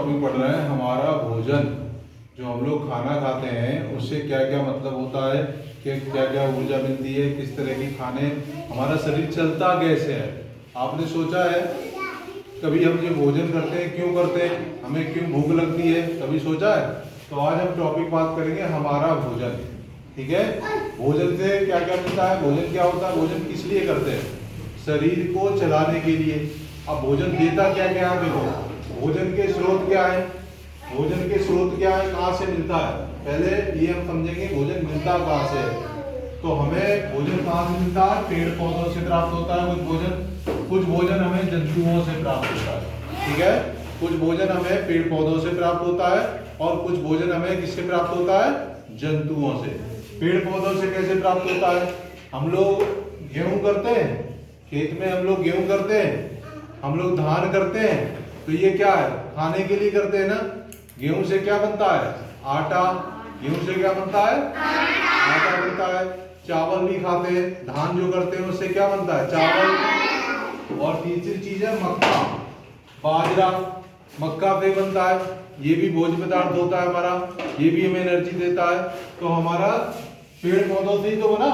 Topic पढ़ रहे हैं हमारा भोजन। जो हम लोग खाना खाते हैं उससे क्या क्या मतलब होता है, कि क्या क्या ऊर्जा मिलती है, किस तरह की खाने हमारा शरीर चलता कैसे है। आपने सोचा है कभी हम जो भोजन करते हैं क्यों करते हैं, हमें क्यों भूख लगती है, कभी सोचा है? तो आज हम टॉपिक बात करेंगे हमारा भोजन। ठीक है, भोजन से क्या क्या मिलता है, भोजन क्या होता है, भोजन किस लिए करते हैं, शरीर को चलाने के लिए। अब भोजन देता क्या क्या है, देखो भोजन के स्रोत क्या है, भोजन के स्रोत क्या है, कहाँ से मिलता है। पहले ये हम समझेंगे भोजन मिलता कहाँ से है। तो हमें भोजन कहाँ से मिलता है, पेड़ पौधों से प्राप्त होता है कुछ भोजन हमें जंतुओं से प्राप्त होता है। ठीक है, कुछ भोजन हमें पेड़ पौधों से प्राप्त होता है और कुछ भोजन हमें किससे प्राप्त होता है, जंतुओं से। पेड़ पौधों से कैसे प्राप्त होता है, हम लोग गेहूं करते हैं, खेत में हम लोग गेहूं करते हैं, हम लोग धान करते हैं, तो ये क्या है, खाने के लिए करते हैं ना। गेहूं से क्या बनता है, आटा। गेहूं से क्या बनता है, आटा बनता है। चावल भी खाते हैं, धान जो करते हैं उससे क्या बनता है, चावल। और तीसरी चीज है मक्का, बाजरा, मक्का पे बनता है, ये भी भोज्य पदार्थ होता है हमारा, ये भी हमें एनर्जी देता है। तो हमारा पेड़ पौधों से ही तो बना।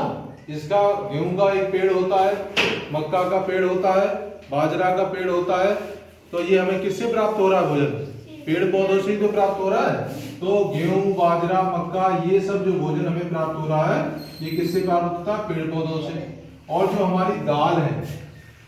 इसका गेहूं का एक पेड़ होता है, मक्का का पेड़ होता है, बाजरा का पेड़ होता है। तो ये हमें किससे प्राप्त हो रहा है, भोजन पेड़ पौधों से ही तो प्राप्त हो रहा है। तो गेहूं, बाजरा, मक्का, ये सब जो भोजन हमें प्राप्त हो रहा है ये किससे प्राप्त होता है, पेड़ पौधों से। और जो हमारी दाल है,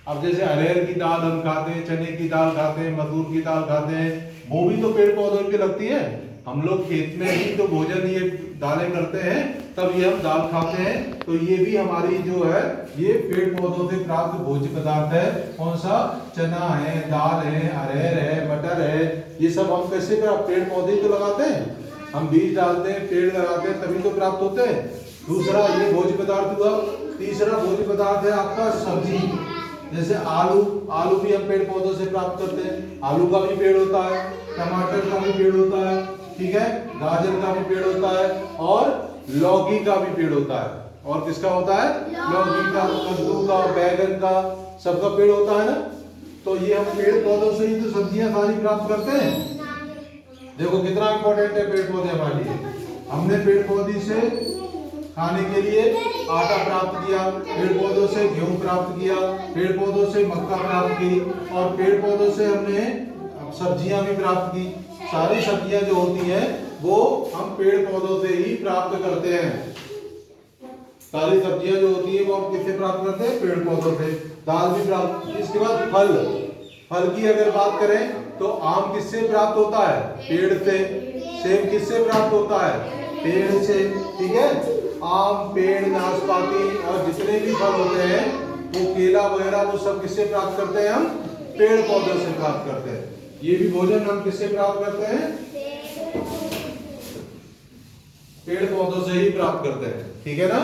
अब जैसे अरहर की दाल हम खाते हैं, चने की दाल खाते हैं, मसूर की दाल खाते हैं, वो भी तो पेड़ पौधों की लगती है। हम लोग खेत में ही तो भोजन ये दालें करते हैं, तब ये हम दाल खाते हैं। तो ये भी हमारी जो है ये पेड़ पौधों से प्राप्त भोज्य पदार्थ है। कौन सा, चना है, दाल है, अरहर है, मटर है, ये सब हम कैसे पेड़ पौधे तो लगाते हैं, हम बीज डालते हैं, पेड़ लगाते हैं, तभी तो प्राप्त होते हैं। दूसरा ये भोज्य पदार्थ हुआ। तीसरा भोज्य पदार्थ है आपका सब्जी, जैसे आलू, आलू भी हम पेड़ पौधों से प्राप्त करते हैं, आलू का भी पेड़ होता है, टमाटर का भी पेड़ होता है, ठीक है, गाजर का भी पेड़ होता है, और लौकी का भी पेड़ होता है। और किसका होता है, लौकी का, कद्दू का, बैगन का, सबका पेड़ होता है ना। तो ये हम पेड़ पौधों से ही तो सब्जियां सारी प्राप्त करते हैं। देखो कितना इंपॉर्टेंट है पेड़ पौधे हमारे लिए। हमने पेड़ पौधे से खाने के लिए आटा प्राप्त किया, पेड़ पौधों से गेहूं प्राप्त किया, पेड़ पौधों से मक्का प्राप्त की, और पेड़ पौधों से हमने सब्जियां भी प्राप्त की। सारी सब्जियां जो होती हैं वो हम पेड़ पौधों से ही प्राप्त करते हैं। सारी सब्जियां जो होती है वो हम किससे प्राप्त करते हैं, पेड़ पौधों से। दाल भी प्राप्त। इसके बाद फल, फल की अगर बात करें तो आम किससे प्राप्त होता है, पेड़ से। सेब किससे प्राप्त होता है, पेड़ से। ठीक है, आम, पेड़, नाशपाती और जितने भी फल होते हैं, वो केला वगैरह, वो सब किससे प्राप्त करते हैं, हम पेड़ पौधों से प्राप्त करते हैं। ये भी भोजन हम किससे प्राप्त करते हैं, पेड़ पौधों से ही प्राप्त करते हैं। ठीक है ना।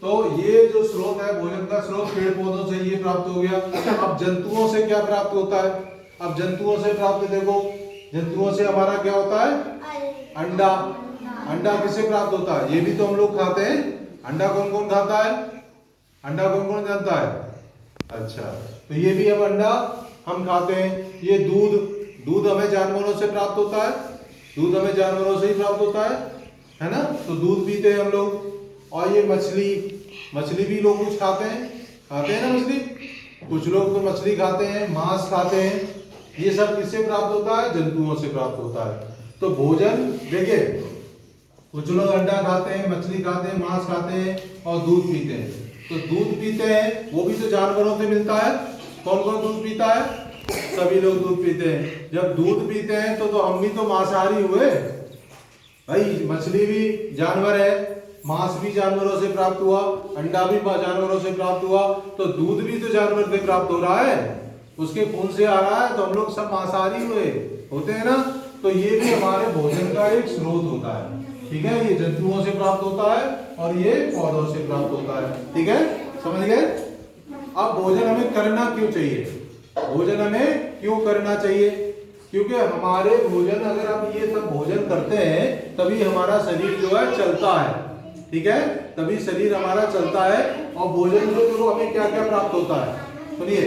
तो ये जो स्रोत है भोजन का स्रोत, पेड़ पौधों से ये प्राप्त हो गया। अब जंतुओं से क्या प्राप्त होता है, अब जंतुओं से प्राप्त, देखो जंतुओं से हमारा क्या होता है, अंडा। अंडा किससे प्राप्त होता है, ये भी तो हम लोग खाते हैं। अंडा कौन कौन खाता है, अंडा कौन कौन जानता है, अच्छा, तो ये भी हम अंडा हम खाते हैं। ये दूध, दूध हमें जानवरों से प्राप्त होता है, दूध हमें जानवरों से ही प्राप्त होता है ना। तो दूध पीते हैं हम लोग। और ये मछली, मछली भी लोग कुछ खाते हैं ना मछली, कुछ लोग तो मछली खाते हैं, मांस खाते हैं। ये सब किससे प्राप्त होता है, जंतुओं से प्राप्त होता है। तो भोजन देखिए, कुछ लोग अंडा खाते हैं, मछली खाते हैं, मांस खाते हैं और दूध पीते हैं। तो दूध पीते हैं वो भी तो जानवरों से मिलता है। कौन कौन दूध पीता है, सभी लोग दूध पीते हैं। जब दूध पीते हैं तो हम भी तो मांसाहारी हुए भाई। मछली भी जानवर है, मांस भी जानवरों से प्राप्त हुआ, अंडा भी जानवरों से प्राप्त हुआ, तो दूध भी तो जानवर से प्राप्त हो रहा है, उसके खून से आ रहा है। तो हम लोग सब मांसाहारी हुए होते हैं ना। तो ये भी हमारे भोजन का एक स्रोत होता है। ठीक है, ये जंतुओं से प्राप्त होता है और ये पौधों से प्राप्त होता है। ठीक है, समझ गए। अब भोजन हमें करना क्यों चाहिए, भोजन हमें क्यों करना चाहिए, क्योंकि हमारे भोजन, अगर हम ये सब भोजन करते हैं तभी हमारा शरीर जो है चलता है। ठीक है, तभी शरीर हमारा चलता है। और भोजन से देखो हमें क्या क्या प्राप्त होता है, सुनिए।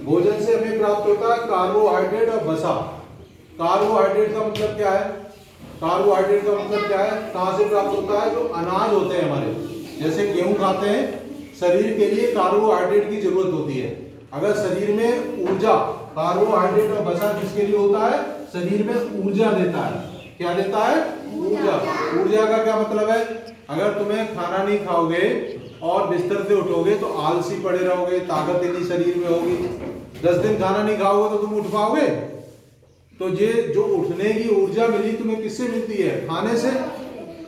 भोजन से हमें प्राप्त होता है कार्बोहाइड्रेट और वसा। कार्बोहाइड्रेट का मतलब क्या है? कार्बोहाइड्रेट का मतलब क्या है? कहां से प्राप्त होता है? जो अनाज होते हैं हमारे, जैसे गेहूं खाते हैं, शरीर के लिए कार्बोहाइड्रेट की जरूरत होती है। अगर शरीर में ऊर्जा, कार्बोहाइड्रेट और वसा किसके लिए होता है? शरीर में ऊर्जा देता है। क्या देता है? ऊर्जा। ऊर्जा का क्या मतलब है? अगर तुम्हें खाना नहीं खाओगे और बिस्तर से उठोगे तो आलसी पड़े रहोगे, ताकत ही नहीं शरीर में होगी। 10 दिन खाना नहीं खाओगे तो तुम उठ पाओगे? तो ये जो उठने की ऊर्जा मिली तुम्हें किससे मिलती है? खाने से।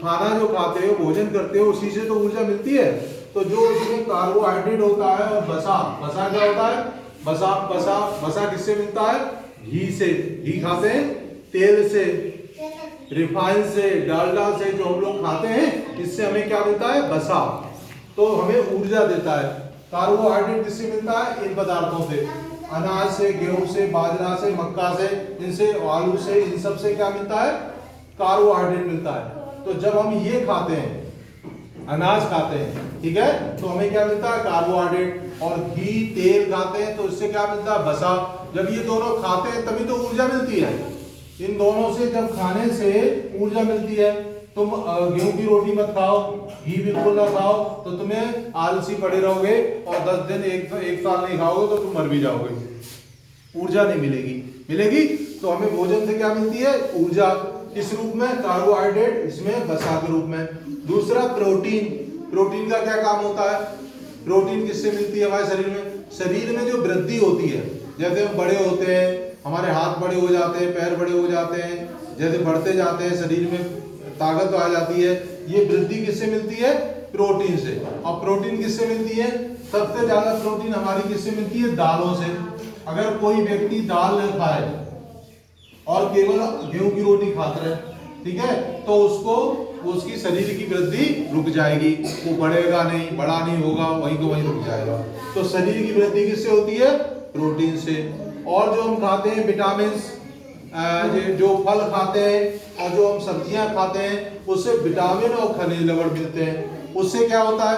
खाना जो खाते हो, भोजन करते हो, उसी से तो ऊर्जा मिलती है। तो जो उसमें कार्बोहाइड्रेट होता है और वसा, वसा क्या होता है? वसा, वसा, वसा किससे मिलता है? घी से। घी खाते हैं, तेल से, रिफाइन से, डालडा से जो हम लोग खाते हैं, इससे हमें क्या मिलता है? वसा। तो हमें ऊर्जा देता है। कार्बोहाइड्रेट किससे मिलता है? इन पदार्थों से, अनाज से, गेहूं से, बाजरा से, मक्का से, इनसे, आलू से, इन सब से क्या मिलता है? कार्बोहाइड्रेट मिलता है। तो जब हम ये खाते हैं, अनाज खाते हैं, ठीक है, तो हमें क्या मिलता है? कार्बोहाइड्रेट। और घी, तेल खाते हैं तो इससे क्या मिलता है? वसा। जब ये दोनों खाते हैं तभी तो ऊर्जा मिलती है। इन दोनों से, जब खाने से ऊर्जा मिलती है। तुम गेहूं की रोटी मत खाओ, घी बिल्कुल ना खाओ, तो तुम्हें आलसी पड़े रहोगे और 10 दिन, एक साल नहीं खाओगे तो तुम मर भी जाओगे, ऊर्जा नहीं मिलेगी। मिलेगी तो हमें भोजन से क्या मिलती है? ऊर्जा। किस रूप में? कार्बोहाइड्रेट, इसमें वसा के रूप में। दूसरा प्रोटीन। प्रोटीन का क्या काम होता है? प्रोटीन किससे मिलती है हमारे शरीर में? शरीर में जो वृद्धि होती है, जैसे हम बड़े होते हैं, हमारे हाथ बड़े हो जाते हैं, पैर बड़े हो जाते हैं, जैसे बढ़ते जाते हैं, शरीर में ताकत आ जाती है, ये वृद्धि किससे मिलती है? प्रोटीन से। और प्रोटीन किससे मिलती है? सबसे ज्यादा प्रोटीन हमारी किससे मिलती है? दालों से। अगर कोई व्यक्ति दाल न खाए और केवल गेहूं की रोटी खाता रहे, ठीक है, तो उसको, उसकी शरीर की वृद्धि रुक जाएगी, वो बढ़ेगा नहीं, बड़ा नहीं होगा, वहीं को वहीं रुक जाएगा। तो शरीर की वृद्धि किससे होती है? प्रोटीन से। और जो हम खाते हैं विटामिन, जो फल खाते हैं और जो हम सब्जियां खाते हैं, उससे विटामिन और खनिज लवण मिलते हैं। उससे क्या होता है?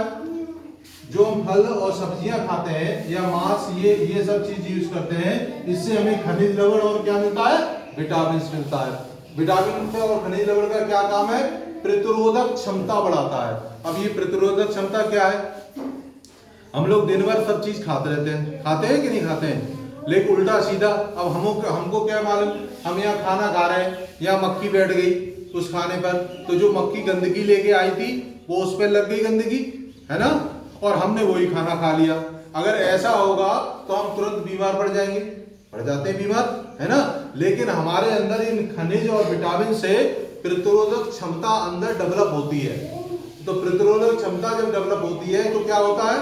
जो हम फल और सब्जियां खाते हैं या मांस, ये सब चीज यूज करते हैं, इससे हमें खनिज लवण और क्या मिलता है? विटामिन मिलता है। विटामिन और खनिज लवण का क्या काम है? प्रतिरोधक क्षमता बढ़ाता है। अब ये प्रतिरोधक क्षमता क्या है? हम लोग दिन भर सब चीज खाते रहते हैं, खाते हैं कि नहीं खाते हैं? लेकिन उल्टा सीधा, अब हमको क्या मालूम, हम यहाँ खाना खा रहे हैं, यहाँ मक्खी बैठ गई उस खाने पर, तो जो मक्खी गंदगी लेके आई थी वो उस पर लग गई गंदगी, है ना, और हमने वही खाना खा लिया। अगर ऐसा होगा तो हम तुरंत बीमार पड़ जाएंगे, पड़ जाते हैं बीमार, है ना। लेकिन हमारे अंदर इन खनिज और विटामिन से प्रतिरोधक क्षमता अंदर डेवलप होती है। तो प्रतिरोधक क्षमता जब डेवलप होती है तो क्या होता है?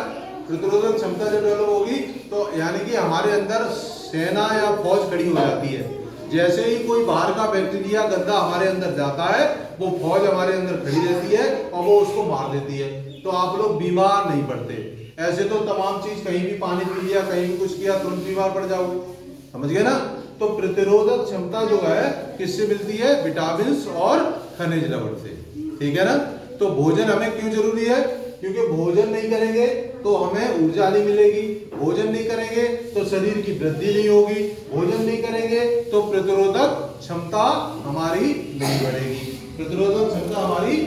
प्रतिरोधक क्षमता जब डेवलप होगी तो यानी कि हमारे अंदर सेना या फौज खड़ी हो जाती है। जैसे ही कोई बाहर का बैक्टीरिया गंदा हमारे अंदर जाता है, वो फौज हमारे अंदर खड़ी रहती है और वो उसको मार देती है। तो आप लोग बीमार नहीं पड़ते। ऐसे तो तमाम चीज, कहीं भी पानी पी लिया, कहीं भी कुछ किया, तुरंत बीमार पड़ जाओगे, समझ गए ना। तो प्रतिरोधक क्षमता जो है किससे मिलती है? विटामिन और खनिज लवण से, ठीक है ना। तो भोजन हमें क्यों जरूरी है? क्योंकि भोजन नहीं करेंगे तो हमें ऊर्जा नहीं मिलेगी, भोजन नहीं करेंगे तो शरीर की वृद्धि नहीं होगी, भोजन नहीं करेंगे तो प्रतिरोधक क्षमता हमारी नहीं बढ़ेगी, प्रतिरोधक क्षमता हमारी